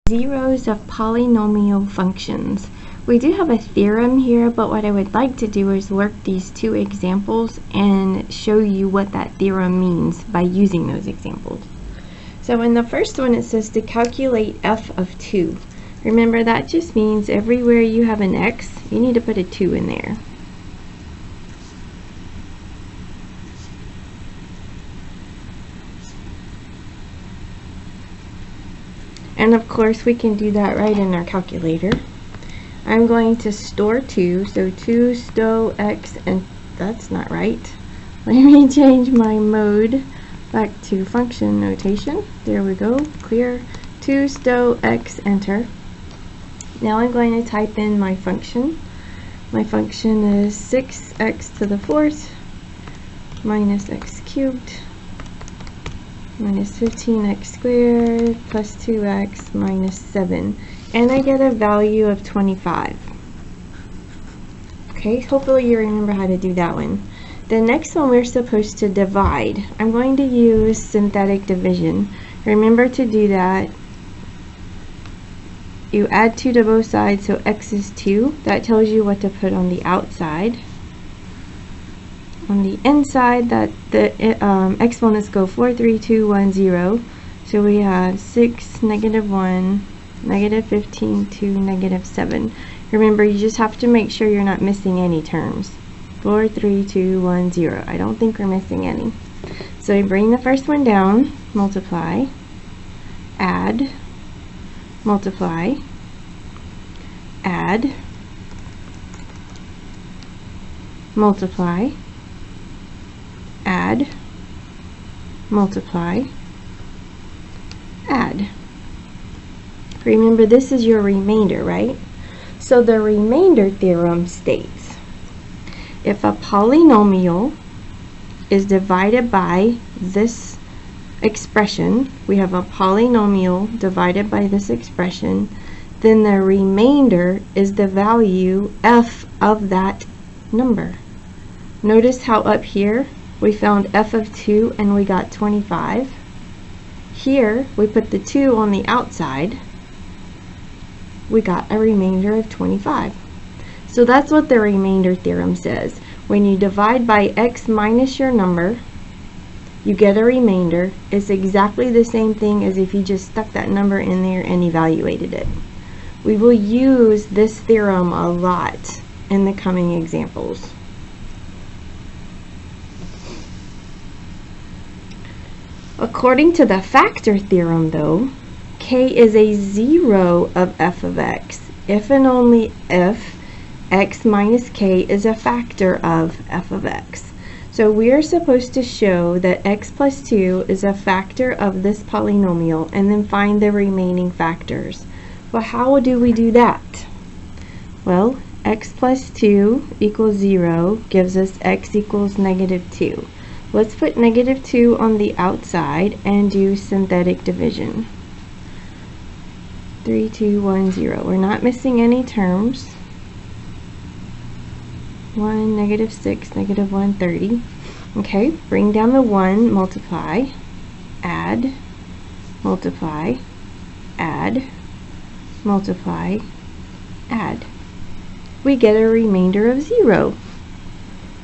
Zeros of polynomial functions. We do have a theorem here, but what I would like to do is work these two examples and show you what that theorem means by using those examples. So in the first one it says to calculate f of 2. Remember, that just means everywhere you have an x, you need to put a 2 in there. And of course we can do that right in our calculator. I'm going to store 2, so 2 stow x, and that's not right. Let me change my mode back to function notation. There we go, clear. 2 stow x, enter. Now I'm going to type in my function. My function is 6x to the 4th minus x cubed minus 15x squared plus 2x minus 7, and I get a value of 25. Okay, hopefully you remember how to do that one. The next one we're supposed to divide. I'm going to use synthetic division. Remember to do that. You add 2 to both sides, so x is 2. That tells you what to put on the outside. On the inside, that the exponents go 4, 3, 2, 1, 0. So we have 6, negative 1, negative 15, 2, negative 7. Remember, you just have to make sure you're not missing any terms. 4, 3, 2, 1, 0. I don't think we're missing any. So we bring the first one down, multiply, add, multiply, add, multiply, add, multiply, add. Remember, this is your remainder, right? So the remainder theorem states, if a polynomial is divided by this expression, we have a polynomial divided by this expression, then the remainder is the value f of that number. Notice how up here we found f of 2 and we got 25. Here we put the 2 on the outside, we got a remainder of 25. So that's what the remainder theorem says. When you divide by x minus your number, you get a remainder. It's exactly the same thing as if you just stuck that number in there and evaluated it. We will use this theorem a lot in the coming examples. According to the factor theorem, though, k is a 0 of f of x if and only if x minus k is a factor of f of x. So we are supposed to show that x plus 2 is a factor of this polynomial and then find the remaining factors. Well, how do we do that? Well, x plus 2 equals 0 gives us x equals negative 2. Let's put negative 2 on the outside and do synthetic division. 3, 2, 1, 0. We're not missing any terms. 1, negative 6, negative 1, 30. Okay, bring down the 1, multiply, add, multiply, add, multiply, add. We get a remainder of 0.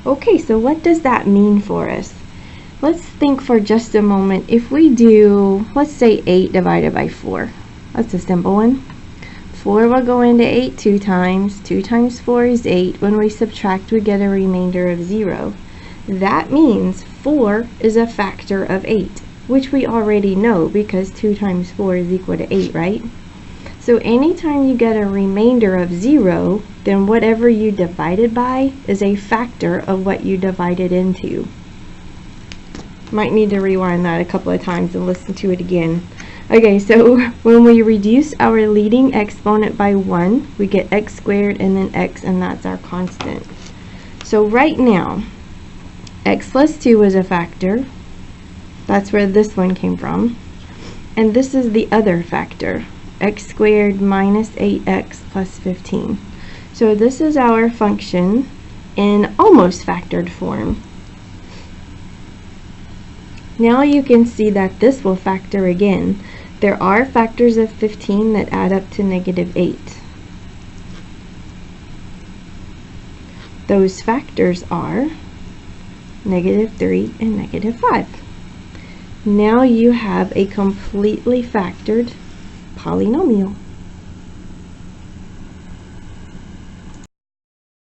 Okay, so what does that mean for us? Let's think for just a moment. If we do, let's say 8 divided by 4. That's a simple one. 4 will go into 8 2 times. 2 times 4 is 8. When we subtract, we get a remainder of 0. That means 4 is a factor of 8, which we already know because 2 times 4 is equal to 8, right? So anytime you get a remainder of 0, then whatever you divided by is a factor of what you divided into. Might need to rewind that a couple of times and listen to it again. Okay, so when we reduce our leading exponent by 1, we get x squared and then x, and that's our constant. So right now, x plus 2 is a factor. That's where this one came from. And this is the other factor, x squared minus 8x plus 15. So this is our function in almost factored form. Now you can see that this will factor again. There are factors of 15 that add up to -8. Those factors are -3 and -5. Now you have a completely factored polynomial.